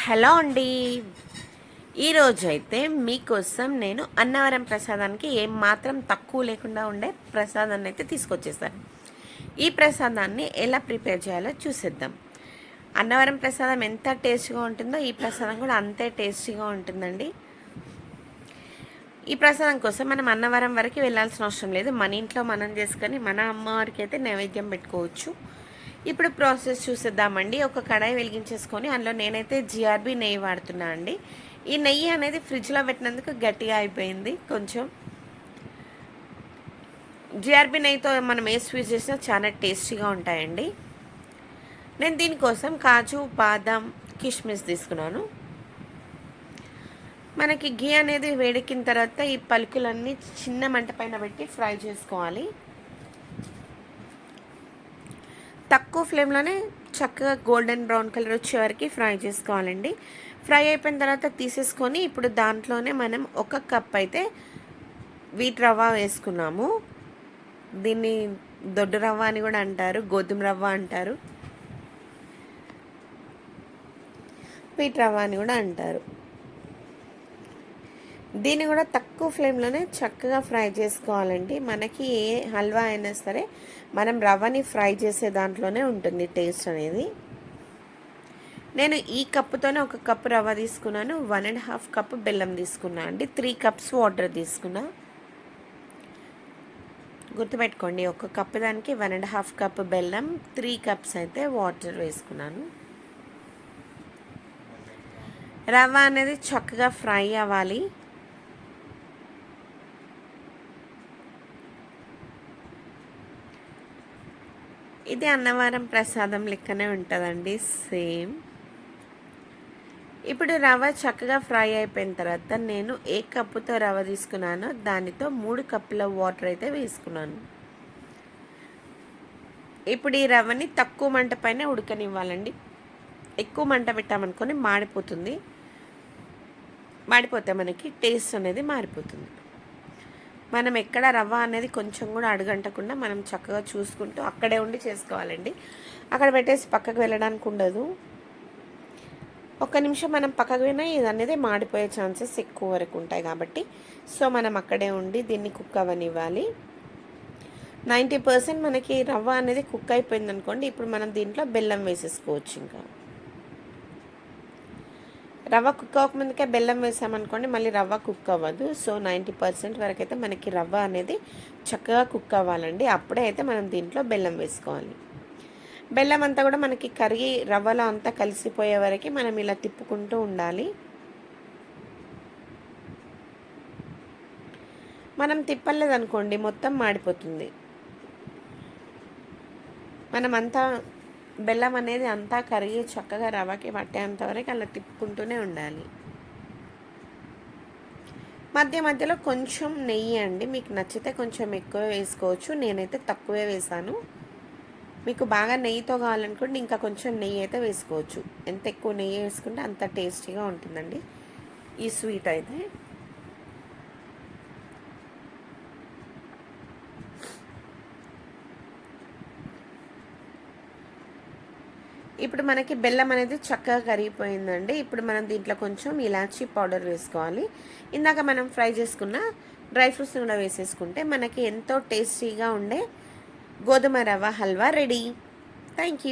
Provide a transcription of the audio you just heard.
Hello అండి. ఈరోజు అయితే మీకోసం నేను అన్నవరం ప్రసాదానికి ఏమాత్రం తక్కువ లేకుండా ఉండే ప్రసాదాన్ని అయితే తీసుకొచ్చేసాను. ఈ ప్రసాదాన్ని ఎలా ప్రిపేర్ చేయాలో చూసేద్దాం. అన్నవరం ప్రసాదం ఎంత టేస్ట్గా ఉంటుందో ఈ ప్రసాదం కూడా అంతే టేస్టీగా ఉంటుందండి. ఈ ప్రసాదం కోసం మనం అన్నవరం వరకు వెళ్ళాల్సిన అవసరం లేదు. మన ఇంట్లో మనం చేసుకొని మన అమ్మవారికి అయితే నైవేద్యం పెట్టుకోవచ్చు. ఇప్పుడు ప్రాసెస్ చూసేద్దామండి. ఒక కడాయి వెలిగించేసుకొని అందులో నేనైతే జిఆర్బి నెయ్యి వాడుతున్నా అండి. ఈ నెయ్యి అనేది ఫ్రిడ్జ్లో పెట్టినందుకు గట్టిగా అయిపోయింది కొంచెం. జిఆర్బి నెయ్యితో మనం ఏ స్వీట్ చేసినా చాలా టేస్టీగా ఉంటాయండి. నేను దీనికోసం కాజు, బాదం, కిష్మిస్ తీసుకున్నాను. మనకి ఘీ అనేది వేడెక్కిన తర్వాత ఈ పలుకులన్నీ చిన్న మంట పైన పెట్టి ఫ్రై చేసుకోవాలి. తక్కువ ఫ్లేమ్లోనే చక్కగా గోల్డెన్ బ్రౌన్ కలర్ వచ్చే వరకు ఫ్రై చేసుకోవాలండి. ఫ్రై అయిపోయిన తర్వాత తీసేసుకొని ఇప్పుడు దాంట్లోనే మనం 1 కప్ అయితే వీట్ రవ్వ వేసుకున్నాము. దీన్ని దొడ్డు రవ్వ అని కూడా అంటారు, గోధుమ రవ్వ అంటారు, వీట్ రవ్వ అని కూడా అంటారు. దీన్ని కూడా తక్కువ ఫ్లేమ్లోనే చక్కగా ఫ్రై చేసుకోవాలండి. మనకి ఏ హల్వా అయినా సరే మనం రవ్వని ఫ్రై చేసే దాంట్లోనే ఉంటుంది టేస్ట్ అనేది. నేను ఈ కప్పుతోనే 1 కప్పు రవ్వ తీసుకున్నాను, 1.5 కప్పు బెల్లం తీసుకున్నా అండి, 3 కప్స్ వాటర్ తీసుకున్నా. గుర్తుపెట్టుకోండి, 1 కప్పు దానికి 1.5 కప్పు బెల్లం, 3 కప్స్ అయితే వాటర్ వేసుకున్నాను. రవ్వ అనేది చక్కగా ఫ్రై అవ్వాలి. ఇది అన్నవరం ప్రసాదం లెక్కనే ఉంటుందండి, సేమ్. ఇప్పుడు రవ్వ చక్కగా ఫ్రై అయిపోయిన తర్వాత నేను ఏ కప్పుతో రవ్వ తీసుకున్నానో దానితో 3 కప్పుల వాటర్ అయితే వేసుకున్నాను. ఇప్పుడు ఈ రవ్వని తక్కువ మంట పైన ఉడకనివ్వాలండి. ఎక్కువ మంట పెట్టామనుకొని మాడిపోతుంది. మాడిపోతే మనకి టేస్ట్ అనేది మారిపోతుంది. మనం ఎక్కడ రవ్వ అనేది కొంచెం కూడా అడుగంటకుండా మనం చక్కగా చూసుకుంటూ అక్కడే ఉండి చేసుకోవాలండి. అక్కడ పెట్టేసి పక్కకు వెళ్ళడానికి ఉండదు. 1 నిమిషం మనం పక్కకు పోయినా ఇది అనేది మాడిపోయే ఛాన్సెస్ ఎక్కువ వరకు ఉంటాయి కాబట్టి సో మనం అక్కడే ఉండి దీన్ని కుక్ అవ్వనివ్వాలి. 90% మనకి రవ్వ అనేది కుక్ అయిపోయింది అనుకోండి. ఇప్పుడు మనం దీంట్లో బెల్లం వేసేసుకోవచ్చు. ఇంకా రవ్వ కుక్ అవ్వకముందుకే బెల్లం వేసామనుకోండి మళ్ళీ రవ్వ కుక్ అవ్వదు. సో 90% వరకు అయితే మనకి రవ్వ అనేది చక్కగా కుక్ అవ్వాలండి. అప్పుడే అయితే మనం దీంట్లో బెల్లం వేసుకోవాలి. బెల్లం అంతా కూడా మనకి కరిగి రవ్వలో అంతా కలిసిపోయే వరకు మనం ఇలా తిప్పుకుంటూ ఉండాలి. మనం తిప్పలేదనుకోండి మొత్తం మాడిపోతుంది. మనమంతా బెల్లం అనేది అంతా కరిగి చక్కగా రవ్వకి పట్టేంత వరకు అలా తిప్పుకుంటూనే ఉండాలి. మధ్య మధ్యలో కొంచెం నెయ్యి అండి, మీకు నచ్చితే కొంచెం ఎక్కువ వేసుకోవచ్చు. నేనైతే తక్కువే వేసాను. మీకు బాగా నెయ్యితో కావాలనుకోండి ఇంకా కొంచెం నెయ్యి అయితే వేసుకోవచ్చు. ఎంత ఎక్కువ నెయ్యి వేసుకుంటే అంత టేస్టీగా ఉంటుందండి ఈ స్వీట్ అయితే. ఇప్పుడు మనకి బెల్లం అనేది చక్కగా కరిగిపోయిందండి. ఇప్పుడు మనం దీంట్లో కొంచెం ఇలాచీ పౌడర్ వేసుకోవాలి. ఇందాక మనం ఫ్రై చేసుకున్న డ్రై ఫ్రూట్స్ కూడా వేసేసుకుంటే మనకి ఎంతో టేస్టీగా ఉండే గోధుమ రవ్వ హల్వా రెడీ. Thank you.